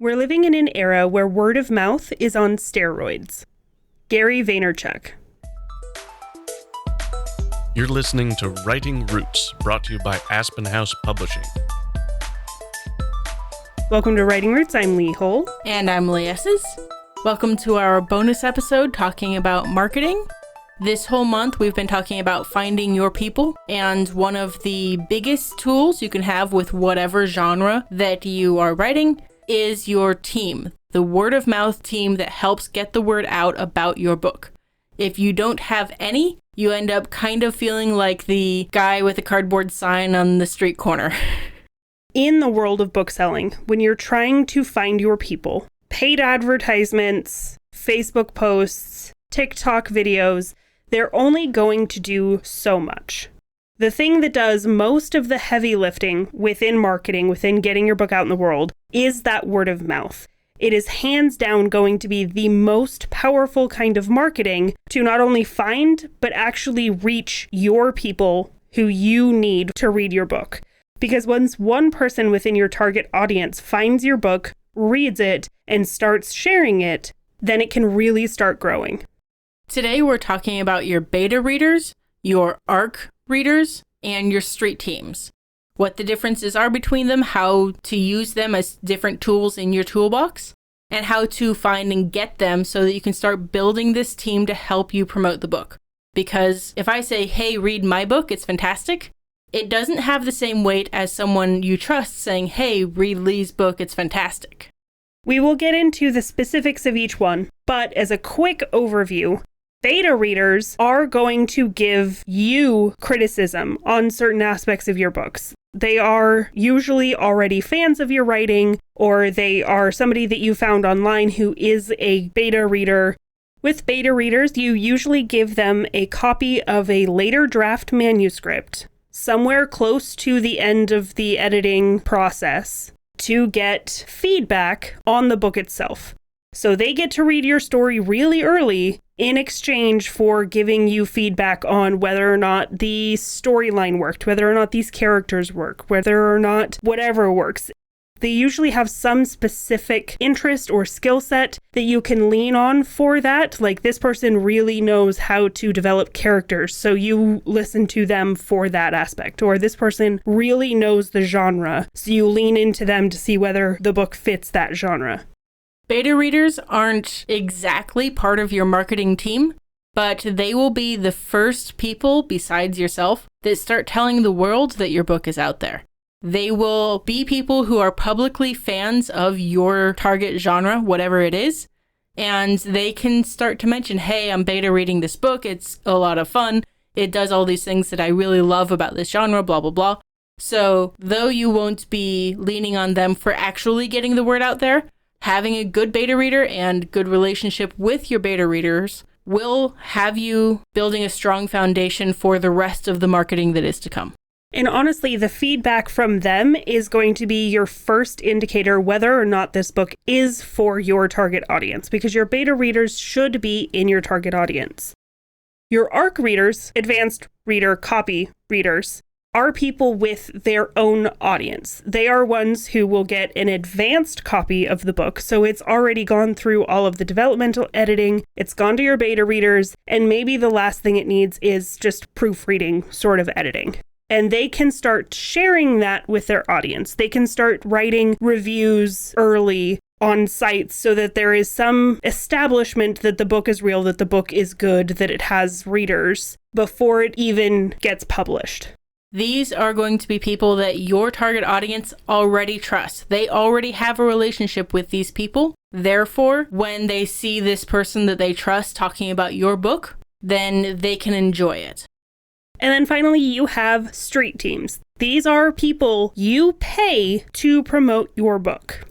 We're living in an era where word of mouth is on steroids. Gary Vaynerchuk. You're listening to Writing Roots, brought to you by Aspen House Publishing. Welcome to Writing Roots. I'm Lee Hole. And I'm Lee Esses. Welcome to our bonus episode talking about marketing. This whole month, we've been talking about finding your people, and one of the biggest tools you can have with whatever genre that you are writing is your team, the word of mouth team that helps get the word out about your book. If you don't have any, you end up kind of feeling like the guy with a cardboard sign on the street corner. In the world of bookselling, when you're trying to find your people, paid advertisements, Facebook posts, TikTok videos, they're only going to do so much. The thing that does most of the heavy lifting within marketing, within getting your book out in the world, is that word of mouth. It is hands down going to be the most powerful kind of marketing to not only find, but actually reach your people who you need to read your book. Because once one person within your target audience finds your book, reads it, and starts sharing it, then it can really start growing. Today we're talking about your beta readers, your ARC readers, and your street teams. What the differences are between them, how to use them as different tools in your toolbox, and how to find and get them so that you can start building this team to help you promote the book. Because if I say, hey, read my book, it's fantastic, it doesn't have the same weight as someone you trust saying, hey, read Lee's book, it's fantastic. We will get into the specifics of each one, but as a quick overview, beta readers are going to give you criticism on certain aspects of your books. They are usually already fans of your writing, or they are somebody that you found online who is a beta reader. With beta readers, you usually give them a copy of a later draft manuscript, somewhere close to the end of the editing process, to get feedback on the book itself. So they get to read your story really early in exchange for giving you feedback on whether or not the storyline worked, whether or not these characters work, whether or not whatever works. They usually have some specific interest or skill set that you can lean on for that. Like, this person really knows how to develop characters, so you listen to them for that aspect. Or this person really knows the genre, so you lean into them to see whether the book fits that genre. Beta readers aren't exactly part of your marketing team, but they will be the first people besides yourself that start telling the world that your book is out there. They will be people who are publicly fans of your target genre, whatever it is, and they can start to mention, hey, I'm beta reading this book, it's a lot of fun, it does all these things that I really love about this genre, blah, blah, blah. So though you won't be leaning on them for actually getting the word out there, having a good beta reader and good relationship with your beta readers will have you building a strong foundation for the rest of the marketing that is to come. And honestly, the feedback from them is going to be your first indicator whether or not this book is for your target audience, because your beta readers should be in your target audience. Your ARC readers, advanced reader copy readers, are people with their own audience. They are ones who will get an advanced copy of the book, so it's already gone through all of the developmental editing, it's gone to your beta readers, and maybe the last thing it needs is just proofreading sort of editing. And they can start sharing that with their audience. They can start writing reviews early on sites so that there is some establishment that the book is real, that the book is good, that it has readers before it even gets published. These are going to be people that your target audience already trusts. They already have a relationship with these people. Therefore, when they see this person that they trust talking about your book, then they can enjoy it. And then finally, you have street teams. These are people you pay to promote your book.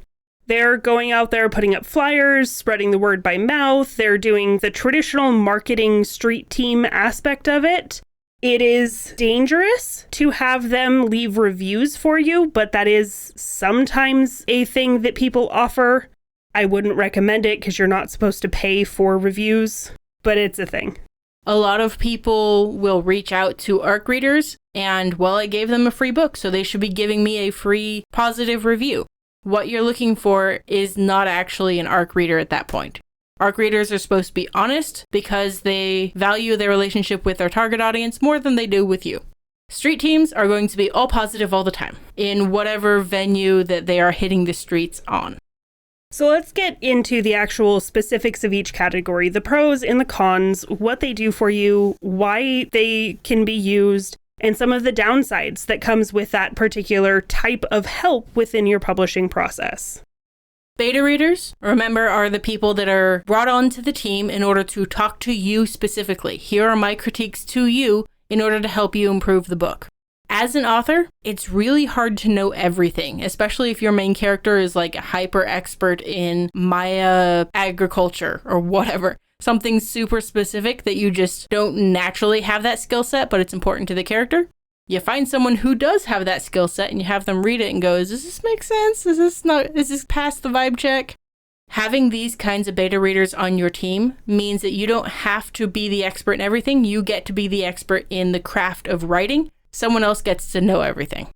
They're going out there putting up flyers, spreading the word by mouth. They're doing the traditional marketing street team aspect of it. It is dangerous to have them leave reviews for you, but that is sometimes a thing that people offer. I wouldn't recommend it because you're not supposed to pay for reviews, but it's a thing. A lot of people will reach out to ARC readers and, well, I gave them a free book, so they should be giving me a free positive review. What you're looking for is not actually an ARC reader at that point. ARC readers are supposed to be honest because they value their relationship with their target audience more than they do with you. Street teams are going to be all positive all the time in whatever venue that they are hitting the streets on. So let's get into the actual specifics of each category, the pros and the cons, what they do for you, why they can be used, and some of the downsides that comes with that particular type of help within your publishing process. Beta readers, remember, are the people that are brought onto the team in order to talk to you specifically. Here are my critiques to you in order to help you improve the book. As an author, it's really hard to know everything, especially if your main character is like a hyper expert in Maya agriculture or whatever. Something super specific that you just don't naturally have that skill set, but it's important to the character. You find someone who does have that skill set and you have them read it and go, does this make sense? Is this past the vibe check? Having these kinds of beta readers on your team means that you don't have to be the expert in everything. You get to be the expert in the craft of writing. Someone else gets to know everything.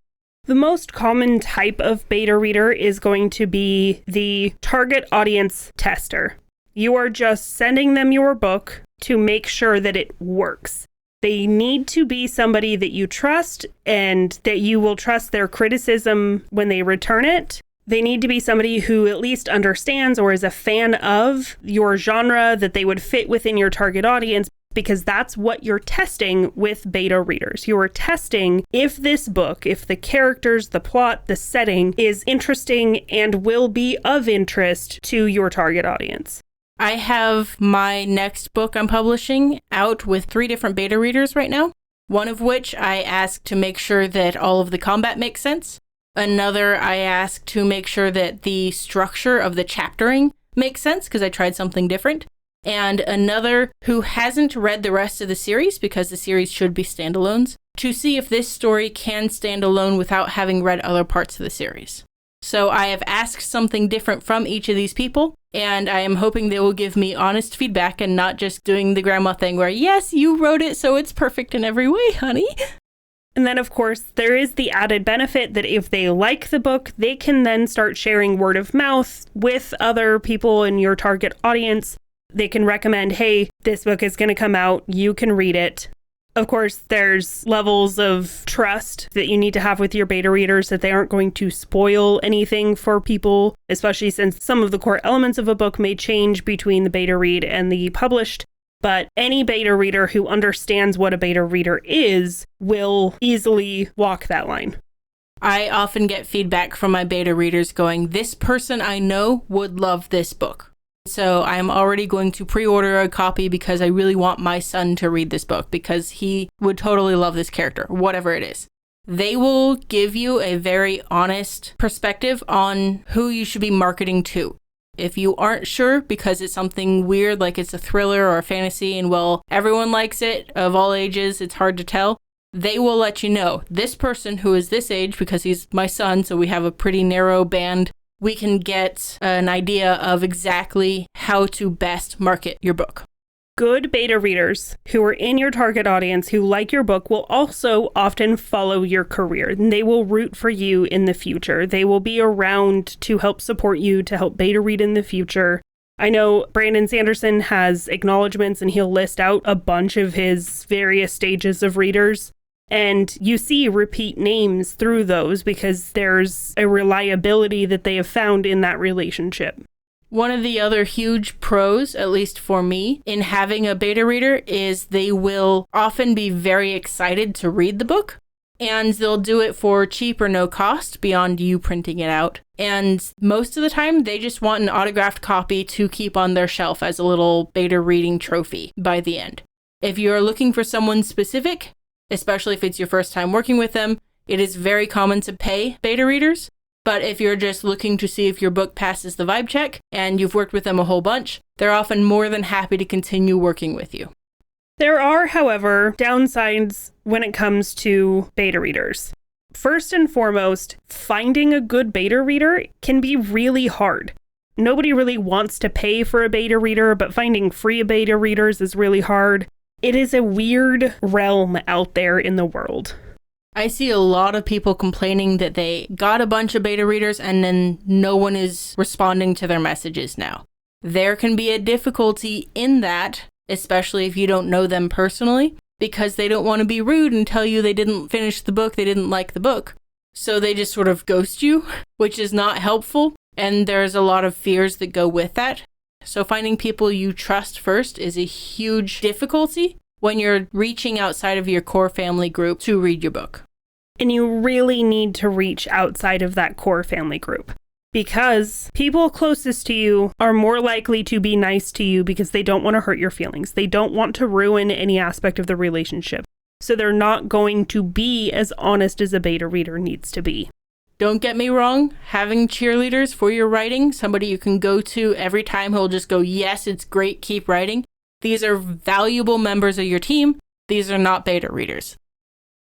The most common type of beta reader is going to be the target audience tester. You are just sending them your book to make sure that it works. They need to be somebody that you trust and that you will trust their criticism when they return it. They need to be somebody who at least understands or is a fan of your genre, that they would fit within your target audience, because that's what you're testing with beta readers. You are testing if this book, if the characters, the plot, the setting is interesting and will be of interest to your target audience. I have my next book I'm publishing out with 3 different beta readers right now, one of which I asked to make sure that all of the combat makes sense. Another I asked to make sure that the structure of the chaptering makes sense because I tried something different. And another who hasn't read the rest of the series, because the series should be standalones, to see if this story can stand alone without having read other parts of the series. So I have asked something different from each of these people, and I am hoping they will give me honest feedback and not just doing the grandma thing where, yes, you wrote it, so it's perfect in every way, honey. And then, of course, there is the added benefit that if they like the book, they can then start sharing word of mouth with other people in your target audience. They can recommend, hey, this book is going to come out, you can read it. Of course, there's levels of trust that you need to have with your beta readers that they aren't going to spoil anything for people, especially since some of the core elements of a book may change between the beta read and the published. But any beta reader who understands what a beta reader is will easily walk that line. I often get feedback from my beta readers going, this person I know would love this book. So I'm already going to pre-order a copy because I really want my son to read this book because he would totally love this character, whatever it is. They will give you a very honest perspective on who you should be marketing to. If you aren't sure because it's something weird, like it's a thriller or a fantasy, and well, everyone likes it, of all ages, it's hard to tell, they will let you know, this person who is this age, because he's my son, so we have a pretty narrow band, we can get an idea of exactly how to best market your book. Good beta readers who are in your target audience who like your book will also often follow your career, and they will root for you in the future. They will be around to help support you, to help beta read in the future. I know Brandon Sanderson has acknowledgements and he'll list out a bunch of his various stages of readers. And you see repeat names through those because there's a reliability that they have found in that relationship. One of the other huge pros, at least for me, in having a beta reader is they will often be very excited to read the book. And they'll do it for cheap or no cost beyond you printing it out. And most of the time, they just want an autographed copy to keep on their shelf as a little beta reading trophy by the end. If you're looking for someone specific, especially if it's your first time working with them, it is very common to pay beta readers. But if you're just looking to see if your book passes the vibe check and you've worked with them a whole bunch, they're often more than happy to continue working with you. There are, however, downsides when it comes to beta readers. First and foremost, finding a good beta reader can be really hard. Nobody really wants to pay for a beta reader, but finding free beta readers is really hard. It is a weird realm out there in the world. I see a lot of people complaining that they got a bunch of beta readers and then no one is responding to their messages now. There can be a difficulty in that, especially if you don't know them personally, because they don't want to be rude and tell you they didn't finish the book, they didn't like the book. So they just sort of ghost you, which is not helpful. And there's a lot of fears that go with that. So finding people you trust first is a huge difficulty when you're reaching outside of your core family group to read your book. And you really need to reach outside of that core family group, because people closest to you are more likely to be nice to you because they don't want to hurt your feelings. They don't want to ruin any aspect of the relationship. So they're not going to be as honest as a beta reader needs to be. Don't get me wrong, having cheerleaders for your writing, somebody you can go to every time who'll just go, yes, it's great, keep writing. These are valuable members of your team. These are not beta readers.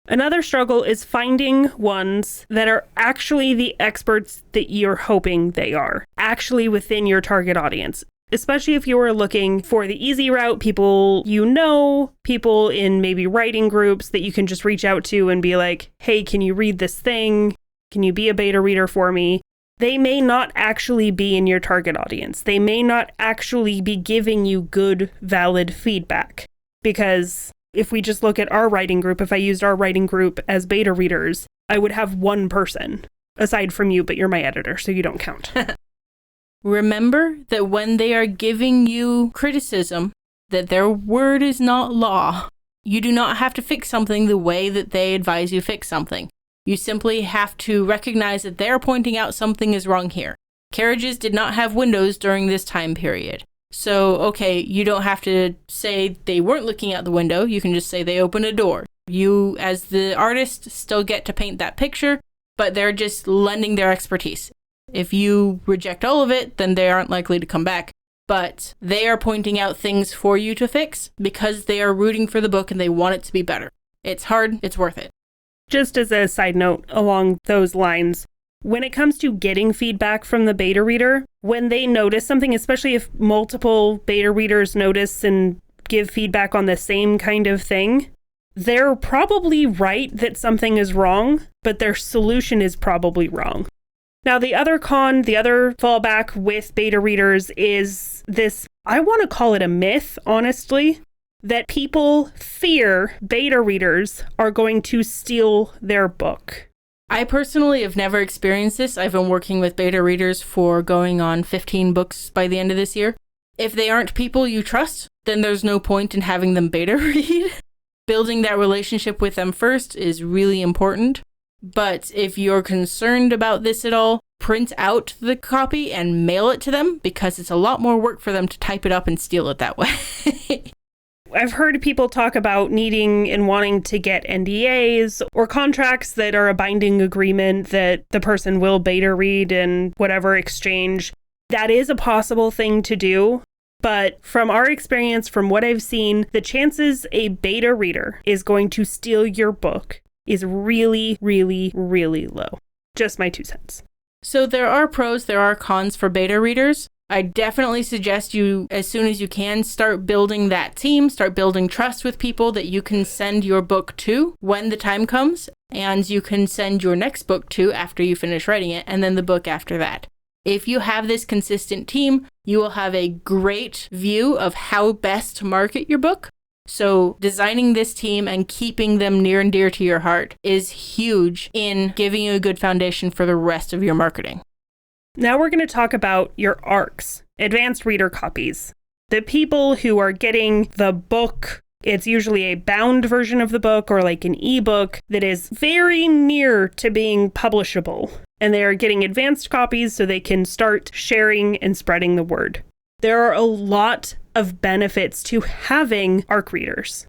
Another struggle is finding ones that are actually the experts that you're hoping they are, actually within your target audience. Especially if you are looking for the easy route, people you know, people in maybe writing groups that you can just reach out to and be like, hey, can you read this thing? Can you be a beta reader for me? They may not actually be in your target audience. They may not actually be giving you good, valid feedback. Because if we just look at our writing group, if I used our writing group as beta readers, I would have one person, aside from you, but you're my editor, so you don't count. Remember that when they are giving you criticism, that their word is not law. You do not have to fix something the way that they advise you fix something. You simply have to recognize that they're pointing out something is wrong here. Carriages did not have windows during this time period. So, okay, you don't have to say they weren't looking out the window. You can just say they opened a door. You, as the artist, still get to paint that picture, but they're just lending their expertise. If you reject all of it, then they aren't likely to come back. But they are pointing out things for you to fix because they are rooting for the book and they want it to be better. It's hard, it's worth it. Just as a side note along those lines, when it comes to getting feedback from the beta reader, when they notice something, especially if multiple beta readers notice and give feedback on the same kind of thing, they're probably right that something is wrong, but their solution is probably wrong. Now, the other fallback with beta readers is this, I want to call it a myth, honestly, that people fear beta readers are going to steal their book. I personally have never experienced this. I've been working with beta readers for going on 15 books by the end of this year. If they aren't people you trust, then there's no point in having them beta read. Building that relationship with them first is really important. But if you're concerned about this at all, print out the copy and mail it to them because it's a lot more work for them to type it up and steal it that way. I've heard people talk about needing and wanting to get NDAs or contracts that are a binding agreement that the person will beta read in whatever exchange. That is a possible thing to do. But from our experience, from what I've seen, the chances a beta reader is going to steal your book is really, really, really low. Just my 2 cents. So there are pros, there are cons for beta readers. I definitely suggest you, as soon as you can, start building that team, start building trust with people that you can send your book to when the time comes, and you can send your next book to after you finish writing it, and then the book after that. If you have this consistent team, you will have a great view of how best to market your book. So designing this team and keeping them near and dear to your heart is huge in giving you a good foundation for the rest of your marketing. Now we're going to talk about your ARCs, advanced reader copies. The people who are getting the book, it's usually a bound version of the book or like an ebook that is very near to being publishable. And they are getting advanced copies so they can start sharing and spreading the word. There are a lot of benefits to having ARC readers.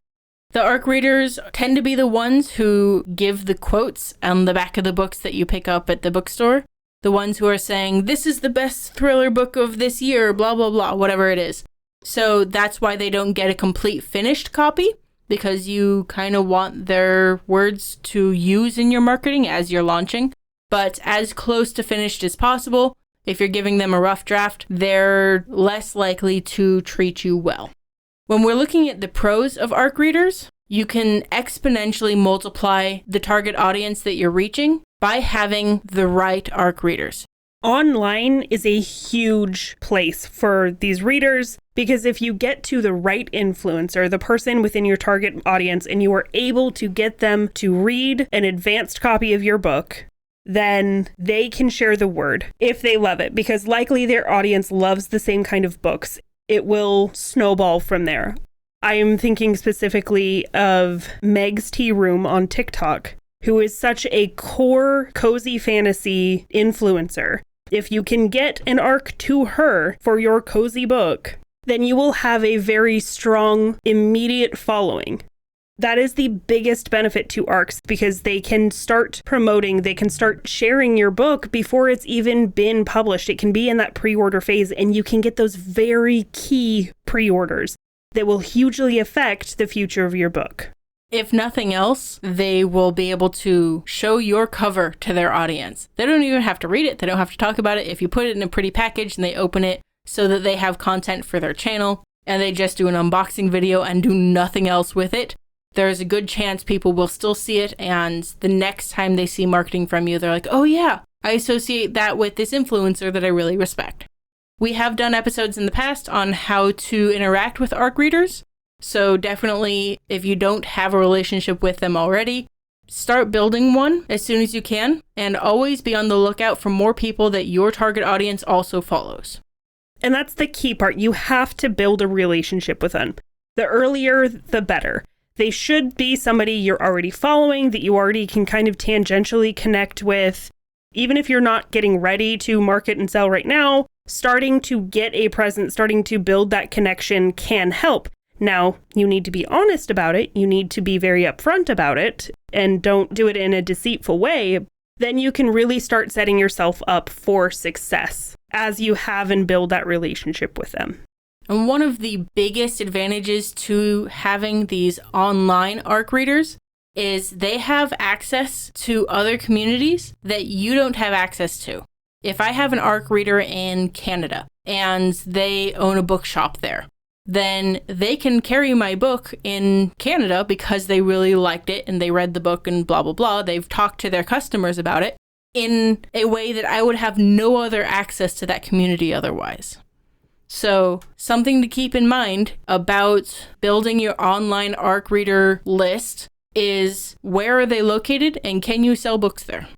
The ARC readers tend to be the ones who give the quotes on the back of the books that you pick up at the bookstore. The ones who are saying, this is the best thriller book of this year, blah, blah, blah, whatever it is. So that's why they don't get a complete finished copy, because you kind of want their words to use in your marketing as you're launching. But as close to finished as possible, if you're giving them a rough draft, they're less likely to treat you well. When we're looking at the pros of ARC readers, You can exponentially multiply the target audience that you're reaching by having the right ARC readers. Online is a huge place for these readers because if you get to the right influencer, the person within your target audience, and you are able to get them to read an advanced copy of your book, then they can share the word if they love it, because likely their audience loves the same kind of books. It will snowball from there. I am thinking specifically of Meg's Tea Room on TikTok, who is such a core cozy fantasy influencer. If you can get an ARC to her for your cozy book, then you will have a very strong, immediate following. That is the biggest benefit to ARCs because they can start promoting, they can start sharing your book before it's even been published. It can be in that pre-order phase, and you can get those very key pre-orders that will hugely affect the future of your book. If nothing else, they will be able to show your cover to their audience. They don't even have to read it. They don't have to talk about it. If you put it in a pretty package and they open it so that they have content for their channel and they just do an unboxing video and do nothing else with it, there's a good chance people will still see it. And the next time they see marketing from you, they're like, oh yeah, I associate that with this influencer that I really respect. We have done episodes in the past on how to interact with ARC readers. So definitely, if you don't have a relationship with them already, start building one as soon as you can, and always be on the lookout for more people that your target audience also follows. And that's the key part. You have to build a relationship with them. The earlier, the better. They should be somebody you're already following, that you already can kind of tangentially connect with. Even if you're not getting ready to market and sell right now, starting to get a presence, starting to build that connection can help. Now, you need to be honest about it. You need to be very upfront about it and don't do it in a deceitful way. Then you can really start setting yourself up for success as you have and build that relationship with them. And one of the biggest advantages to having these online ARC readers is they have access to other communities that you don't have access to. If I have an ARC reader in Canada and they own a bookshop there, then they can carry my book in Canada because they really liked it and they read the book and blah, blah, blah. They've talked to their customers about it in a way that I would have no other access to that community otherwise. So something to keep in mind about building your online ARC reader list is where are they located and can you sell books there?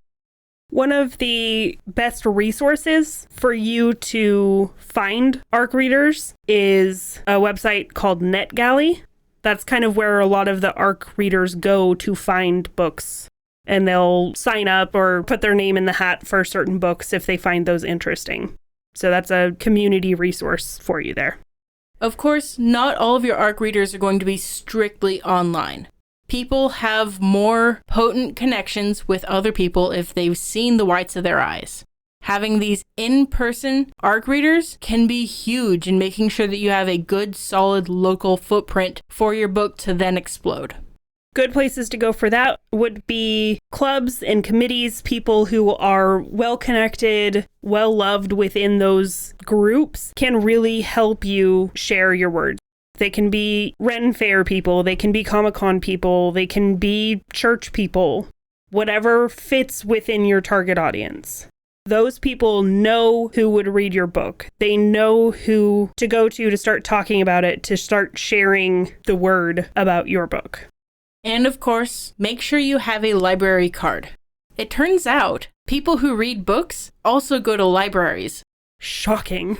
One of the best resources for you to find ARC readers is a website called NetGalley. That's kind of where a lot of the ARC readers go to find books. And they'll sign up or put their name in the hat for certain books if they find those interesting. So that's a community resource for you there. Of course, not all of your ARC readers are going to be strictly online. People have more potent connections with other people if they've seen the whites of their eyes. Having these in-person ARC readers can be huge in making sure that you have a good, solid local footprint for your book to then explode. Good places to go for that would be clubs and committees, people who are well-connected, well-loved within those groups can really help you share your word. They can be Ren Fair people, they can be Comic-Con people, they can be church people, whatever fits within your target audience. Those people know who would read your book. They know who to go to start talking about it, to start sharing the word about your book. And of course, make sure you have a library card. It turns out people who read books also go to libraries. Shocking.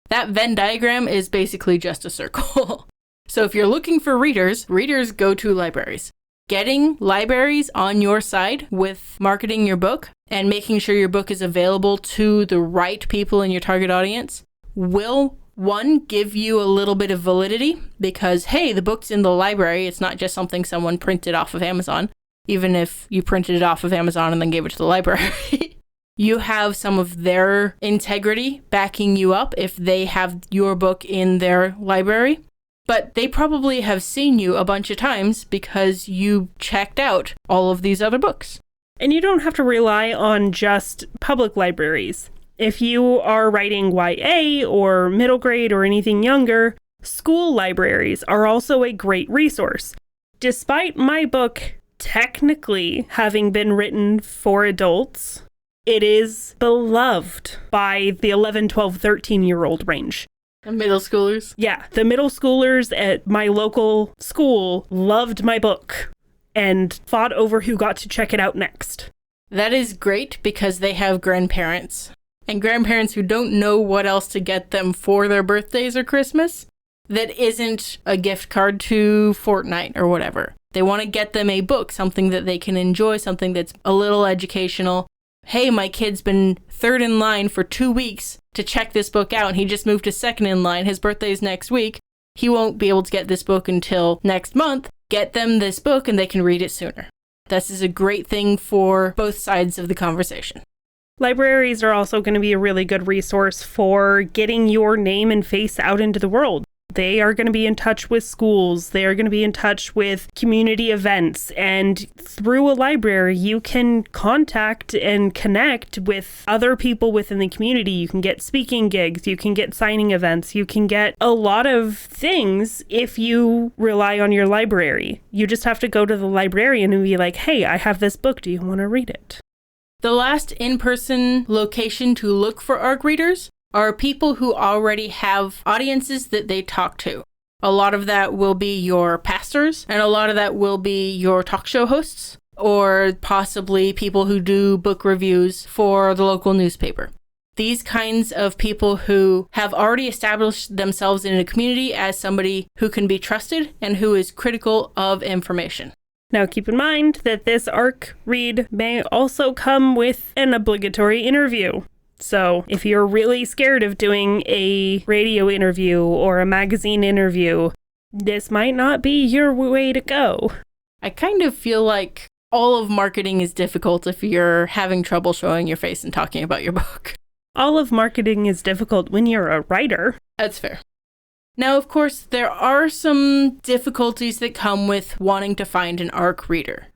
That Venn diagram is basically just a circle. So if you're looking for readers, readers go to libraries. Getting libraries on your side with marketing your book and making sure your book is available to the right people in your target audience will, one, give you a little bit of validity because, hey, the book's in the library. It's not just something someone printed off of Amazon, even if you printed it off of Amazon and then gave it to the library. You have some of their integrity backing you up if they have your book in their library. But they probably have seen you a bunch of times because you checked out all of these other books. And you don't have to rely on just public libraries. If you are writing YA or middle grade or anything younger, school libraries are also a great resource. Despite my book technically having been written for adults, it is beloved by the 11, 12, 13-year-old range. The middle schoolers? Yeah, the middle schoolers at my local school loved my book and fought over who got to check it out next. That is great because they have grandparents. And grandparents who don't know what else to get them for their birthdays or Christmas that isn't a gift card to Fortnite or whatever. They want to get them a book, something that they can enjoy, something that's a little educational. Hey, my kid's been third in line for 2 weeks to check this book out, and he just moved to second in line. His birthday's next week. He won't be able to get this book until next month. Get them this book and they can read it sooner. This is a great thing for both sides of the conversation. Libraries are also going to be a really good resource for getting your name and face out into the world. They are going to be in touch with schools. They are going to be in touch with community events. And through a library, you can contact and connect with other people within the community. You can get speaking gigs. You can get signing events. You can get a lot of things if you rely on your library. You just have to go to the librarian and be like, hey, I have this book. Do you want to read it? The last in-person location to look for ARC readers are people who already have audiences that they talk to. A lot of that will be your pastors, and a lot of that will be your talk show hosts, or possibly people who do book reviews for the local newspaper. These kinds of people who have already established themselves in a community as somebody who can be trusted and who is critical of information. Now, keep in mind that this ARC read may also come with an obligatory interview. So if you're really scared of doing a radio interview or a magazine interview, this might not be your way to go. I kind of feel like all of marketing is difficult if you're having trouble showing your face and talking about your book. All of marketing is difficult when you're a writer. That's fair. Now, of course, there are some difficulties that come with wanting to find an ARC reader.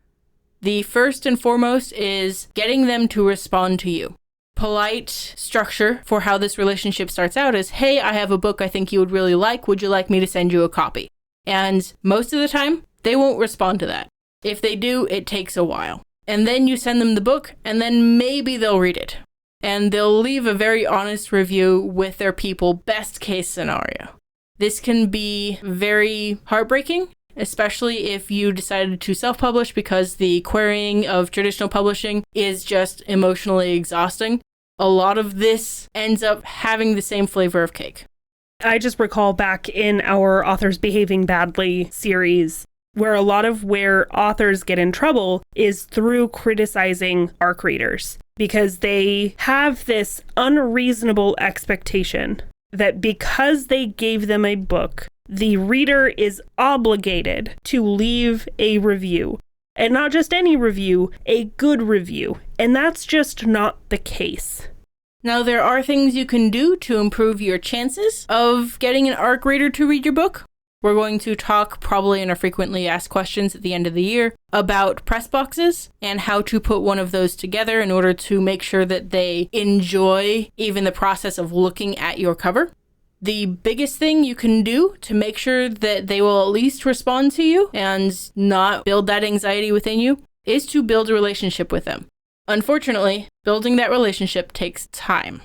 The first and foremost is getting them to respond to you. Polite structure for how this relationship starts out is, hey, I have a book I think you would really like. Would you like me to send you a copy? And most of the time, they won't respond to that. If they do, it takes a while. And then you send them the book, and then maybe they'll read it. And they'll leave a very honest review with their people, best case scenario. This can be very heartbreaking, especially if you decided to self-publish because the querying of traditional publishing is just emotionally exhausting. A lot of this ends up having the same flavor of cake. I just recall back in our Authors Behaving Badly series, where a lot of where authors get in trouble is through criticizing ARC readers, because they have this unreasonable expectation that because they gave them a book, the reader is obligated to leave a review. And not just any review, a good review. And that's just not the case. Now, there are things you can do to improve your chances of getting an ARC reader to read your book. We're going to talk probably in our frequently asked questions at the end of the year about press boxes and how to put one of those together in order to make sure that they enjoy even the process of looking at your cover. The biggest thing you can do to make sure that they will at least respond to you and not build that anxiety within you is to build a relationship with them. Unfortunately, building that relationship takes time.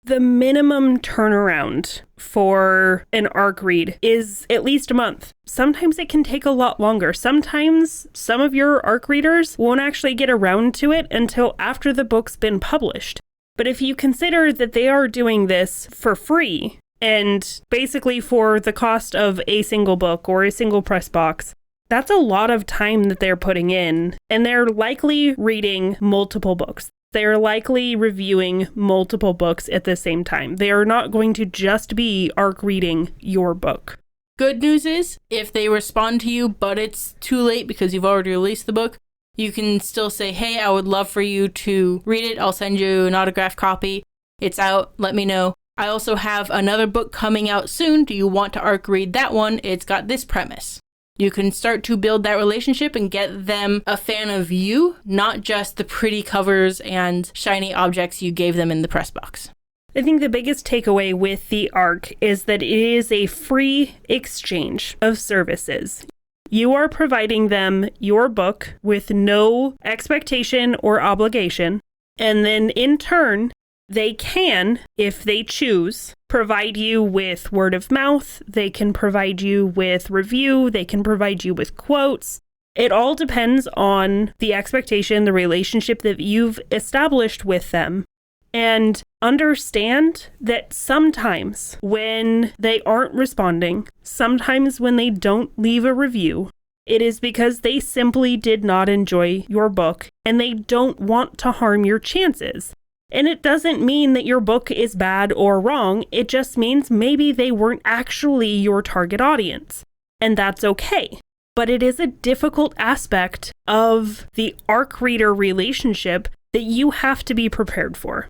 The minimum turnaround for an ARC read is at least a month. Sometimes it can take a lot longer. Sometimes some of your ARC readers won't actually get around to it until after the book's been published. But if you consider that they are doing this for free, and basically for the cost of a single book or a single press box, that's a lot of time that they're putting in. And they're likely reading multiple books. They're likely reviewing multiple books at the same time. They are not going to just be ARC reading your book. Good news is, if they respond to you, but it's too late because you've already released the book, you can still say, hey, I would love for you to read it. I'll send you an autographed copy. It's out. Let me know. I also have another book coming out soon. Do you want to ARC read that one? It's got this premise. You can start to build that relationship and get them a fan of you, not just the pretty covers and shiny objects you gave them in the press box. I think the biggest takeaway with the ARC is that it is a free exchange of services. You are providing them your book with no expectation or obligation. And then in turn, they can, if they choose, provide you with word of mouth. They can provide you with review. They can provide you with quotes. It all depends on the expectation, the relationship that you've established with them. And understand that sometimes when they aren't responding, sometimes when they don't leave a review, it is because they simply did not enjoy your book and they don't want to harm your chances. And it doesn't mean that your book is bad or wrong. It just means maybe they weren't actually your target audience. And that's okay. But it is a difficult aspect of the ARC reader relationship that you have to be prepared for.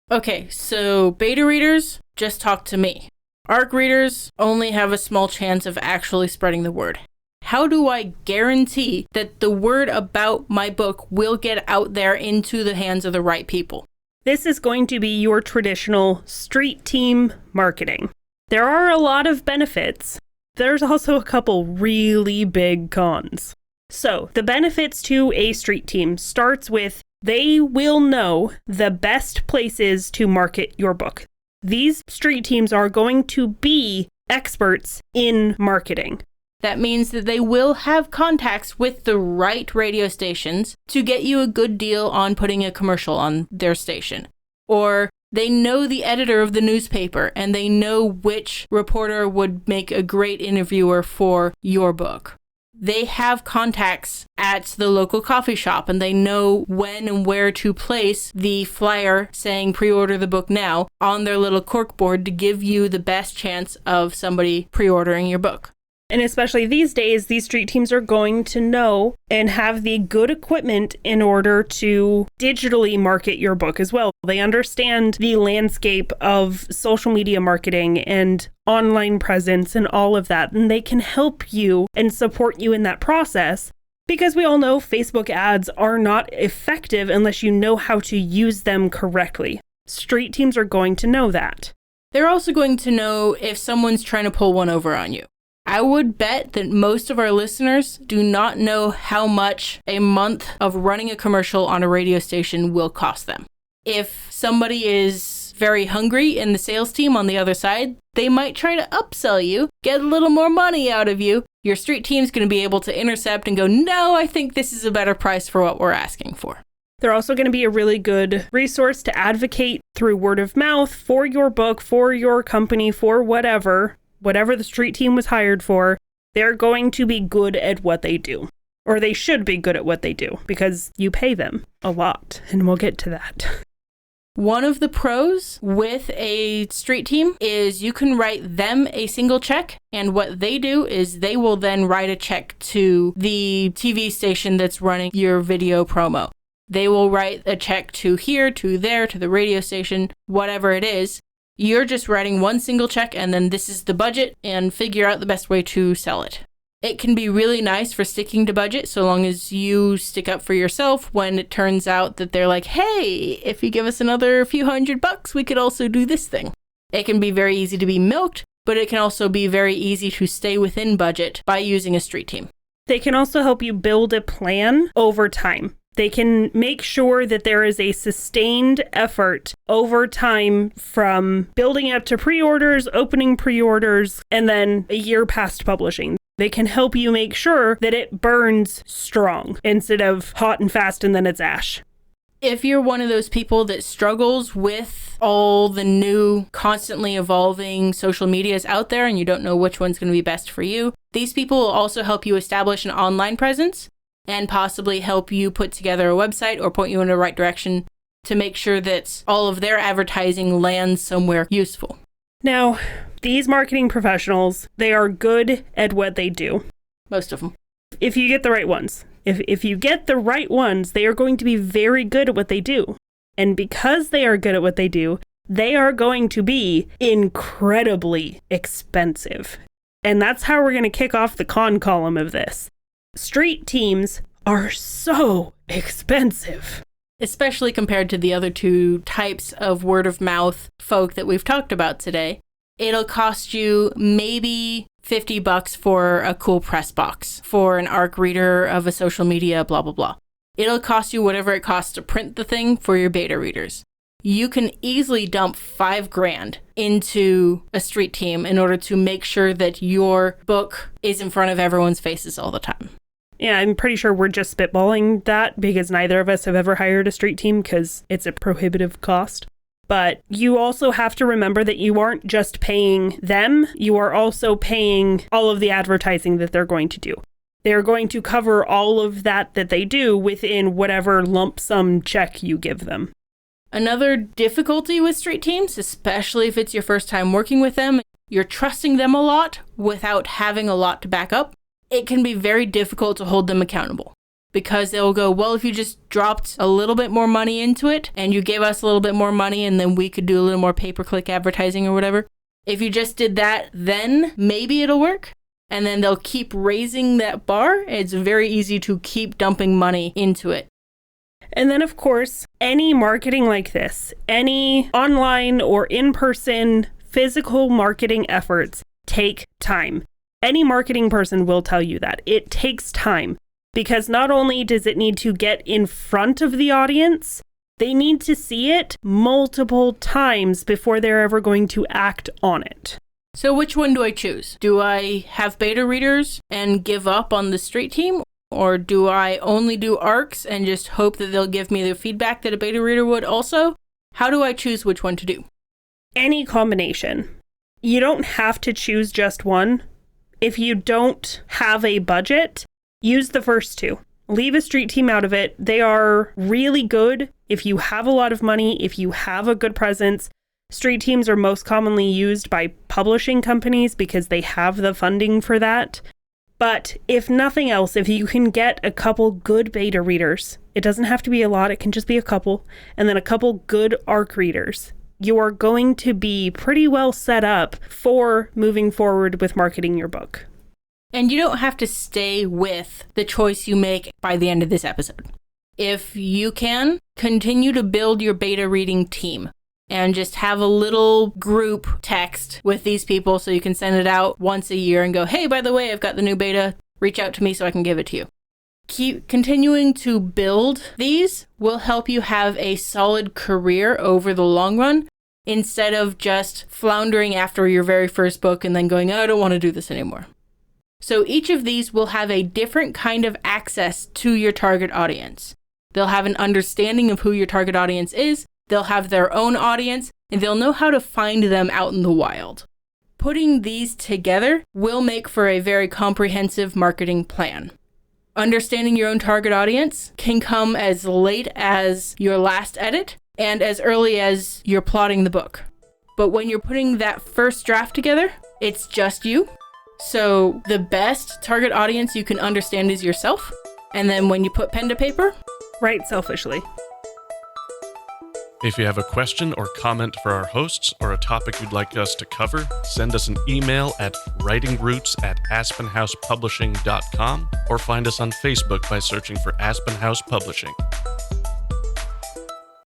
Okay, so beta readers, just talk to me. ARC readers only have a small chance of actually spreading the word. How do I guarantee that the word about my book will get out there into the hands of the right people? This is going to be your traditional street team marketing. There are a lot of benefits. There's also a couple really big cons. So the benefits to a street team starts with they will know the best places to market your book. These street teams are going to be experts in marketing. That means that they will have contacts with the right radio stations to get you a good deal on putting a commercial on their station. Or they know the editor of the newspaper and they know which reporter would make a great interviewer for your book. They have contacts at the local coffee shop and they know when and where to place the flyer saying pre-order the book now on their little corkboard to give you the best chance of somebody pre-ordering your book. And especially these days, these street teams are going to know and have the good equipment in order to digitally market your book as well. They understand the landscape of social media marketing and online presence and all of that. And they can help you and support you in that process because we all know Facebook ads are not effective unless you know how to use them correctly. Street teams are going to know that. They're also going to know if someone's trying to pull one over on you. I would bet that most of our listeners do not know how much a month of running a commercial on a radio station will cost them. If somebody is very hungry in the sales team on the other side, they might try to upsell you, get a little more money out of you. Your street team's going to be able to intercept and go, no, I think this is a better price for what we're asking for. They're also going to be a really good resource to advocate through word of mouth for your book, for your company, for whatever the street team was hired for. They're going to be good at what they do. Or they should be good at what they do because you pay them a lot. And we'll get to that. One of the pros with a street team is you can write them a single check. And what they do is they will then write a check to the TV station that's running your video promo. They will write a check to here, to there, to the radio station, whatever it is. You're just writing one single check and then this is the budget and figure out the best way to sell it. It can be really nice for sticking to budget so long as you stick up for yourself when it turns out that they're like, hey, if you give us another few $100, we could also do this thing. It can be very easy to be milked, but it can also be very easy to stay within budget by using a street team. They can also help you build a plan over time. They can make sure that there is a sustained effort over time from building up to pre-orders, opening pre-orders, and then a year past publishing. They can help you make sure that it burns strong instead of hot and fast and then it's ash. If you're one of those people that struggles with all the new, constantly evolving social medias out there and you don't know which one's going to be best for you, these people will also help you establish an online presence and possibly help you put together a website or point you in the right direction to make sure that all of their advertising lands somewhere useful. Now, these marketing professionals, they are good at what they do. Most of them. If you get the right ones. If you get the right ones, they are going to be very good at what they do. And because they are good at what they do, they are going to be incredibly expensive. And that's how we're going to kick off the con column of this. Street teams are so expensive. Especially compared to the other two types of word of mouth folk that we've talked about today. It'll cost you maybe $50 for a cool press box, for an ARC reader of a social media, blah, blah, blah. It'll cost you whatever it costs to print the thing for your beta readers. You can easily dump $5,000 into a street team in order to make sure that your book is in front of everyone's faces all the time. Yeah, I'm pretty sure we're just spitballing that because neither of us have ever hired a street team because it's a prohibitive cost. But you also have to remember that you aren't just paying them, you are also paying all of the advertising that they're going to do. They're going to cover all of that they do within whatever lump sum check you give them. Another difficulty with street teams, especially if it's your first time working with them, you're trusting them a lot without having a lot to back up. It can be very difficult to hold them accountable because they'll go, well, if you just dropped a little bit more money into it and you gave us a little bit more money and then we could do a little more pay-per-click advertising or whatever. If you just did that, then maybe it'll work. And then they'll keep raising that bar. It's very easy to keep dumping money into it. And then, of course, any marketing like this, any online or in-person physical marketing efforts take time. Any marketing person will tell you that. It takes time because not only does it need to get in front of the audience, they need to see it multiple times before they're ever going to act on it. So which one do I choose? Do I have beta readers and give up on the street team? Or do I only do ARCs and just hope that they'll give me the feedback that a beta reader would also? How do I choose which one to do? Any combination. You don't have to choose just one. If you don't have a budget, use the first two. Leave a street team out of it. They are really good if you have a lot of money, if you have a good presence. Street teams are most commonly used by publishing companies because they have the funding for that. But if nothing else, if you can get a couple good beta readers, it doesn't have to be a lot, it can just be a couple, and then a couple good ARC readers, you are going to be pretty well set up for moving forward with marketing your book. And you don't have to stay with the choice you make by the end of this episode. If you can, continue to build your beta reading team. And just have a little group text with these people so you can send it out once a year and go, hey, by the way, I've got the new beta. Reach out to me so I can give it to you. Keep continuing to build these will help you have a solid career over the long run instead of just floundering after your very first book and then going, oh, I don't want to do this anymore. So each of these will have a different kind of access to your target audience. They'll have an understanding of who your target audience is. They'll have their own audience, and they'll know how to find them out in the wild. Putting these together will make for a very comprehensive marketing plan. Understanding your own target audience can come as late as your last edit and as early as you're plotting the book. But when you're putting that first draft together, it's just you. So the best target audience you can understand is yourself. And then when you put pen to paper, write selfishly. If you have a question or comment for our hosts or a topic you'd like us to cover, send us an email at writingroots@aspenhousepublishing.com or find us on Facebook by searching for Aspen House Publishing.